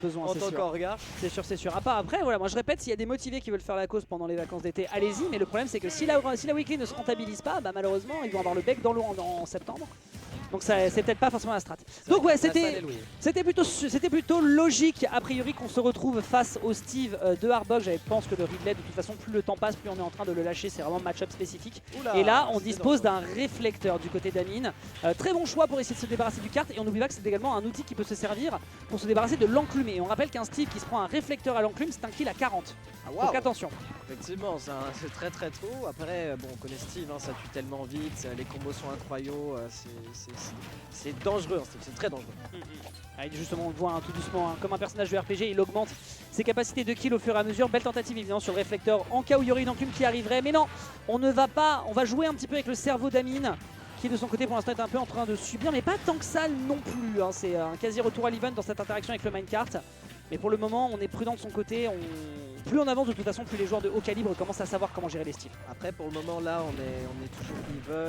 besoin, en c'est tant sûr. qu'orga. C'est sûr, c'est sûr. Après, voilà, moi je répète, s'il y a des motivés qui veulent faire la cause pendant les vacances d'été, allez-y. Mais le problème, c'est que si la weekly ne se rentabilise pas, bah, malheureusement, ils vont avoir le bec dans l'eau en septembre. Donc c'est peut-être pas forcément la strat. Donc ouais, c'était plutôt logique a priori qu'on se retrouve face au Steve de Hardbug. Je pense que le Ridley, de toute façon, plus le temps passe, plus on est en train de le lâcher. C'est vraiment match-up spécifique. Oula, et là, on dispose d'un réflecteur du côté d'Amine. Très bon choix pour essayer de se débarrasser du kart. Et on n'oublie pas que c'est également un outil qui peut se servir pour se débarrasser de l'enclume. Et on rappelle qu'un Steve qui se prend un réflecteur à l'enclume, c'est un kill à 40. Ah, wow. Donc attention. Effectivement, c'est très très tôt. Après, bon, on connaît Steve, hein, ça tue tellement vite, les combos sont incroyables, c'est dangereux, hein, c'est très dangereux. Justement, on le voit tout doucement, comme un personnage de RPG, il augmente ses capacités de kill au fur et à mesure. Belle tentative évidemment sur le réflecteur en cas où il y aurait une enclume qui arriverait. Mais non, on ne va pas, on va jouer un petit peu avec le cerveau d'Amine, qui de son côté pour l'instant est un peu en train de subir, mais pas tant que ça non plus. Hein. C'est un quasi retour à l'event dans cette interaction avec le minecart. Mais pour le moment, on est prudent de son côté. Plus on avance, de toute façon, plus les joueurs de haut calibre commencent à savoir comment gérer les styles. Après, pour le moment, là, on est toujours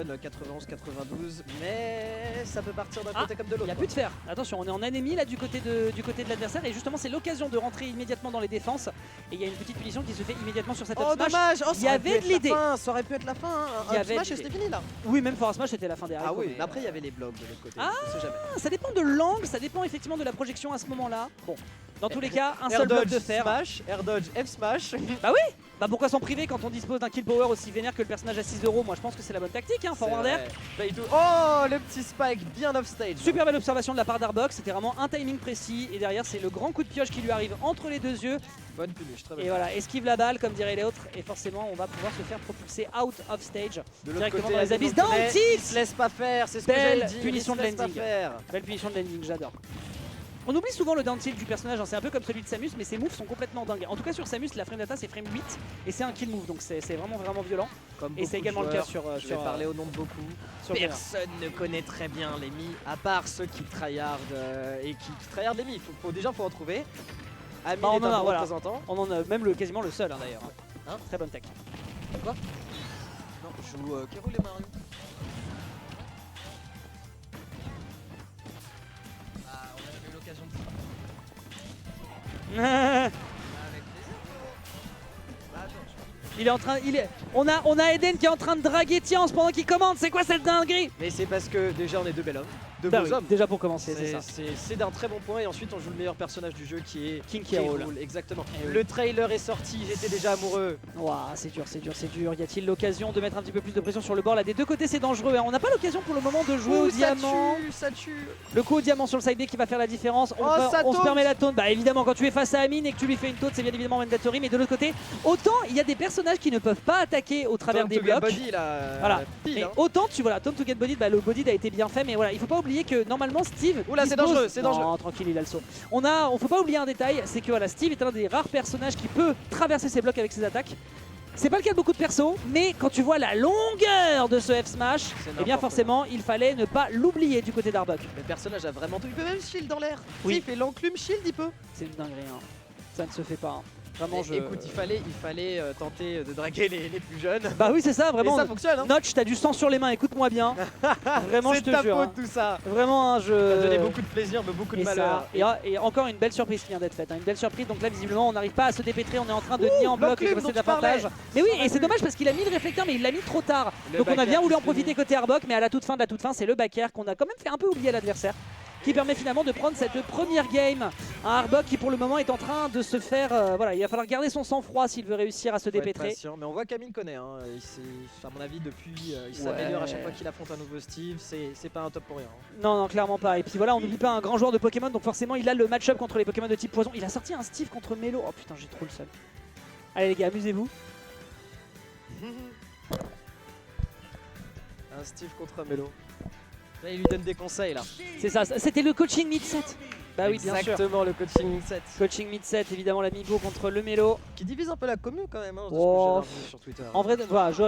even, 91-92, mais ça peut partir d'un côté comme de l'autre. Il n'y a plus de fer. Attention, on est en anémie là du côté de l'adversaire. Et justement, c'est l'occasion de rentrer immédiatement dans les défenses. Et il y a une petite punition qui se fait immédiatement sur cette up smash. Dommage. Il y avait de l'idée. Ça aurait pu être la fin. Hein. Up smash et c'était fini là. Oui, même Force Smash, c'était la fin des Ah oui, mais après, il y avait les blocs de l'autre côté. Ah, je sais jamais. Ça dépend de l'angle, ça dépend effectivement de la projection à ce moment-là. Bon, dans tous les cas, un seul bloc de fer. Smash, air dodge, F smash. Bah oui. Bah pourquoi s'en priver quand on dispose d'un kill power aussi vénère que le personnage à 6 €. Moi je pense que c'est la bonne tactique, hein, forward air. Oh, le petit spike bien off stage. Super belle observation de la part d'Arbox, c'était vraiment un timing précis. Et derrière c'est le grand coup de pioche qui lui arrive entre les deux yeux. Bonne puniche, très bonne. Et voilà, esquive la balle comme diraient les autres. Et forcément on va pouvoir se faire propulser out of stage. De directement côté, dans les abysses. Down il tilt. se laisse pas faire, c'est ce que j'allais dire. Punition de landing. Belle punition de landing, j'adore. On oublie souvent le down tilt du personnage, hein. C'est un peu comme celui de Samus, mais ses moves sont complètement dingues. En tout cas sur Samus, la frame data c'est frame 8 et c'est un kill move, donc c'est vraiment violent. Comme et c'est également le cas sur... je vais parler au nom de beaucoup. Personne ne connaît très bien les Mi, à part ceux qui tryhard et qui tryhard les Mi. Déjà faut en trouver. Amine est un bon représentant. On en a même quasiment le seul, hein, d'ailleurs. Hein, très bonne tech. Quoi? Non, je joue Kerul et Mario. Il est en train, on a Eden qui est en train de draguer Tians pendant qu'il commente. C'est quoi cette dinguerie? Mais c'est parce que déjà on est deux bel hommes, deux bah beaux oui, hommes. Déjà pour commencer, c'est d'un très bon point et ensuite on joue le meilleur personnage du jeu qui est King K. Rool. Exactement. Oui. Le trailer est sorti, j'étais déjà amoureux. Ouah, c'est dur. Y a-t-il l'occasion de mettre un petit peu plus de pression sur le bord? Là des deux côtés c'est dangereux, hein. On n'a pas l'occasion pour le moment de jouer au diamant. Ça tue. Le coup au diamant sur le side B qui va faire la différence. On se permet la taunt. Bah évidemment quand tu es face à Amine et que tu lui fais une taunt, c'est bien évidemment mandatory. Mais de l'autre côté, autant il y a des personnages qui ne peuvent pas attaquer au travers des blocs. Body, là, voilà. pile, hein. Autant tu vois, taunt to get bodied, bah, le bodied a été bien fait, mais voilà, il faut pas oublier que normalement Steve. Oula, c'est dangereux, c'est dangereux. Non, tranquille, il a le saut. On faut pas oublier un détail, c'est que voilà, Steve est un des rares personnages qui peut traverser ses blocs avec ses attaques. C'est pas le cas de beaucoup de persos, mais quand tu vois la longueur de ce F-Smash, eh bien forcément, il fallait ne pas l'oublier du côté d'Arbok. Le personnage a vraiment tout. Il peut même shield dans l'air. Oui. Il fait l'enclume shield, il peut. C'est une dinguerie, hein. Ça ne se fait pas. Hein. Vraiment, Écoute, il fallait tenter de draguer les plus jeunes. Bah oui, c'est ça, vraiment. Et ça fonctionne, hein. Notch, t'as du sang sur les mains, écoute-moi bien. Vraiment, je te jure. C'est ta faute, hein. tout ça. Vraiment, Ça a donné beaucoup de plaisir, mais beaucoup de malheur. Et encore une belle surprise qui vient d'être faite. Hein. Une belle surprise, donc là, visiblement, on n'arrive pas à se dépêtrer. On est en train de nier en bloc et de passer davantage. Mais oui, et c'est dommage parce qu'il a mis le réflecteur, mais il l'a mis trop tard. Donc on a bien voulu en profiter côté Arbok, mais à la toute fin de la toute fin, c'est le back air qu'on a quand même fait un peu oublier à l'adversaire, qui permet finalement de prendre cette première game. Un Arbok qui pour le moment est en train de se faire... voilà, il va falloir garder son sang-froid s'il veut réussir à se dépêtrer. Mais on voit qu'Amine connaît, hein. À mon avis depuis il s'améliore à chaque fois qu'il affronte un nouveau Steve, c'est pas un top pour rien. Hein. Non, clairement pas. Et puis voilà, on n'oublie pas un grand joueur de Pokémon, donc forcément il a le match-up contre les Pokémon de type poison. Il a sorti un Steve contre Melo. Oh putain, j'ai trop le seum. Allez les gars, amusez-vous. Un Steve contre Melo. Là, il lui donne des conseils là. C'est ça, c'était le coaching mid-set. Bah oui, bien sûr. Exactement, le coaching mid-set. Coaching mid-set, évidemment, l'amigo contre le Melo. Qui divise un peu la commune quand même, hein, de oh, ce que j'ai sur Twitter. En vrai, voilà, je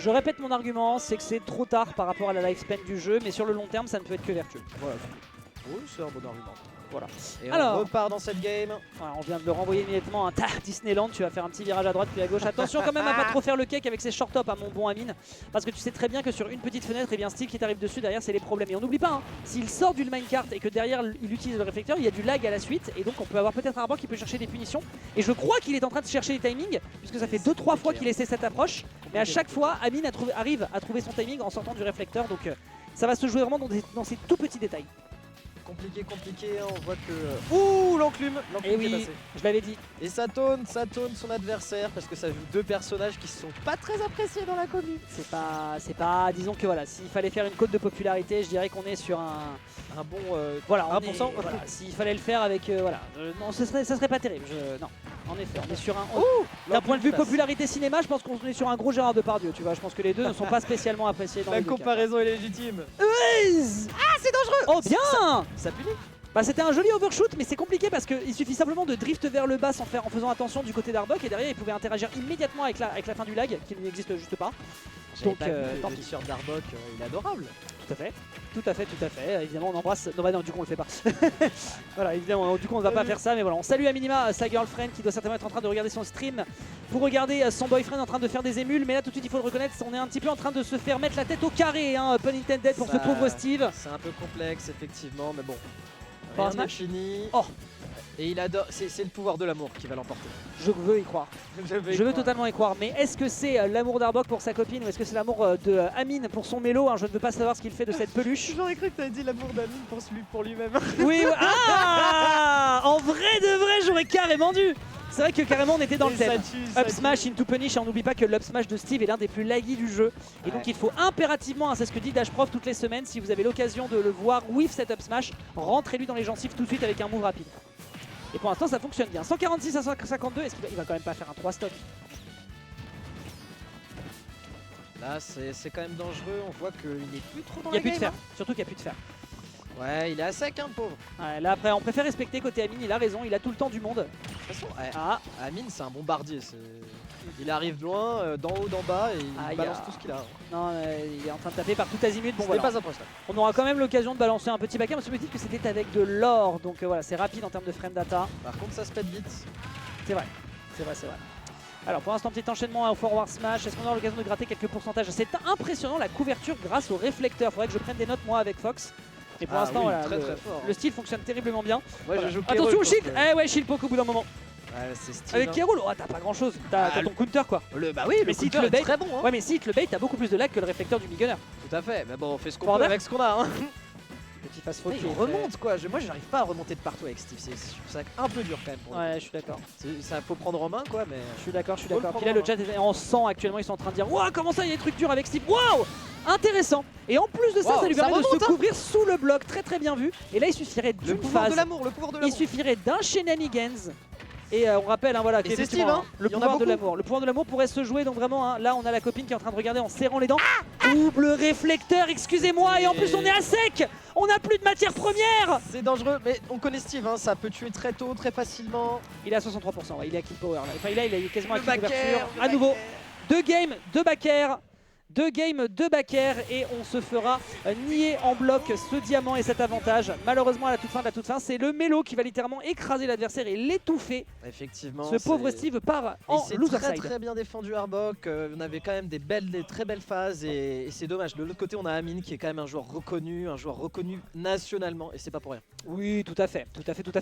répète mon argument, c'est que c'est trop tard par rapport à la lifespan du jeu, mais sur le long terme, ça ne peut être que vertueux. Voilà. Oui, c'est un bon argument. Voilà. Et Alors, on repart dans cette game. voilà, on vient de le renvoyer immédiatement à Disneyland. Tu vas faire un petit virage à droite puis à gauche. Attention quand même à pas trop faire le cake avec ses short top à mon bon Amine. Parce que tu sais très bien que sur une petite fenêtre, et bien Steve qui t'arrive dessus derrière, c'est les problèmes. Et on n'oublie pas, hein, s'il sort du minecart et que derrière il utilise le réflecteur, il y a du lag à la suite. Et donc on peut avoir peut-être un Arbok qui peut chercher des punitions. Et je crois qu'il est en train de chercher les timings. Puisque ça fait 2-3 fois qu'il essaie cette approche. Mais à chaque fois, Amine arrive à trouver son timing en sortant du réflecteur. Donc ça va se jouer vraiment dans ces tout petits détails. Compliqué, hein, on voit que... Ouh, l'enclume Et oui, est passé. je l'avais dit. Et ça taune son adversaire parce que ça joue deux personnages qui sont pas très appréciés dans la commune. C'est pas, disons que voilà, s'il fallait faire une cote de popularité, je dirais qu'on est sur Un bon voilà, 1%. Voilà, s'il fallait le faire avec, voilà, non, ça serait pas terrible. Non, en effet, on est sur un. D'un point de vue popularité cinéma, je pense qu'on est sur un gros Gérard Depardieu, tu vois. Je pense que les deux ne sont pas spécialement appréciés dans La les deux cas. comparaison est légitime. Ah, c'est dangereux. Oh bien. Ça punit. Bah c'était un joli overshoot, mais c'est compliqué parce qu'il suffit simplement de drift vers le bas en faisant attention du côté d'Arbok, et derrière il pouvait interagir immédiatement avec la fin du lag qui n'existe juste pas. Donc tant le pis. t-shirt d'Arbok, il est adorable. Tout à fait. Évidemment, on embrasse. Non, bah non, du coup, on le fait pas. Voilà, évidemment, du coup, on ne va pas faire ça. Mais voilà, on salue à minima sa girlfriend qui doit certainement être en train de regarder son stream pour regarder son boyfriend en train de faire des émules. Mais là, tout de suite, il faut le reconnaître, on est un petit peu en train de se faire mettre la tête au carré, hein, pun intended pour ce pauvre Steve. C'est un peu complexe, effectivement, mais bon. Pas un Rien n'est smash fini. Oh. Et il adore. C'est le pouvoir de l'amour qui va l'emporter. Je veux y croire. Je veux totalement y croire. Mais est-ce que c'est l'amour d'Arbok pour sa copine ou est-ce que c'est l'amour de Amine pour son mélo, hein? Je ne veux pas savoir ce qu'il fait de cette peluche. J'aurais cru que tu avais dit l'amour d'Amine pour lui-même. Oui, ah, en vrai de vrai, j'aurais carrément dû. C'est vrai que carrément on était dans le thème. Up smash into punish, et on n'oublie pas que l'up smash de Steve est l'un des plus laggy du jeu. Et donc il faut impérativement, hein, c'est ce que dit Dashprof toutes les semaines, si vous avez l'occasion de le voir whiff cet up smash, rentrez-lui dans les gencives tout de suite avec un move rapide. Et pour l'instant ça fonctionne bien. 146 à 152, est-ce qu'il va quand même pas faire un 3 stock? Là c'est quand même dangereux, on voit qu'il n'est plus trop dans Il n'y la a plus de game, fer, surtout qu'il n'y a plus de fer. Ouais, il est à sec, hein, le pauvre. Ouais, là après on préfère respecter côté Amine, il a raison, il a tout le temps du monde. De toute façon, ouais, Ah, Amine c'est un bombardier. Il arrive de loin, d'en haut, d'en bas, et il Aïe, balance ah. tout ce qu'il a. non, il est en train de taper par tout azimut. Bon Ce voilà. n'est pas impressionnant. On aura quand même l'occasion de balancer un petit backer, mais je me dis que c'était avec de l'or, donc voilà, c'est rapide en termes de frame data. Par contre, ça se pète vite. C'est vrai. Alors pour l'instant, petit enchaînement au forward smash. Est-ce qu'on aura l'occasion de gratter quelques pourcentages? C'est impressionnant la couverture grâce au réflecteur. Faudrait que je prenne des notes moi avec Fox. Mais pour l'instant, oui, voilà, très fort. le style fonctionne terriblement bien. Ouais, Voilà. je joue Attention au Kerol shield. contre Eh ouais, shield poke au bout d'un moment. Ouais, c'est stylé. Avec Kerol, oh, t'as pas grand chose. T'as ton counter quoi. Bah oui, Mais le si counter tu le est bait- très bon, hein. Ouais, mais si il te le bait, t'as beaucoup plus de lag que le réflecteur du Mid-Gunner. Tout à fait, mais bon, on fait ce qu'on Border peut avec ce qu'on a. Hein. Petit fast forward. Il remonte quoi, moi j'arrive pas à remonter de partout avec Steve, je trouve ça un peu dur quand même pour lui. Ouais, je suis d'accord. Ça faut prendre en main quoi, mais... Je suis d'accord. Faut le Puis là, le chat est en sang actuellement. Ils sont en train de dire waouh, comment ça, il y a des trucs durs avec Steve. Waouh, intéressant. Et en plus de ça, Waouh, ça lui ça permet de remonte, se hein. couvrir sous le bloc. Très bien vu. Et là, il suffirait Le d'une pouvoir phase. de l'amour, le pouvoir de Il l'amour. suffirait d'un shenanigans. Et on rappelle, hein, voilà, Et c'est qu'effectivement, Steve, hein. le Il y en a pouvoir de beaucoup. l'amour. Le pouvoir de l'amour pourrait se jouer, donc vraiment, hein, là, on a la copine qui est en train de regarder en serrant les dents. Double réflecteur, excusez-moi, et en plus, on est à sec. On n'a plus de matière première. C'est dangereux, mais on connaît Steve, hein, ça peut tuer très tôt, très facilement. Il est à 63%, ouais, il est à kill power. Là. Enfin, il est quasiment à Le kill backer, couverture. le À nouveau, backer. 2 games, 2 backers. 2 games, 2 backers, et on se fera nier en bloc ce diamant et cet avantage. Malheureusement, à la toute fin, c'est le mélo qui va littéralement écraser l'adversaire et l'étouffer. Effectivement. Ce pauvre Steve part Et en c'est loser très side. très bien défendu Arbok, on avait quand même des très belles phases et c'est dommage. De l'autre côté on a Amine qui est quand même un joueur reconnu nationalement et c'est pas pour rien. Oui, tout à fait.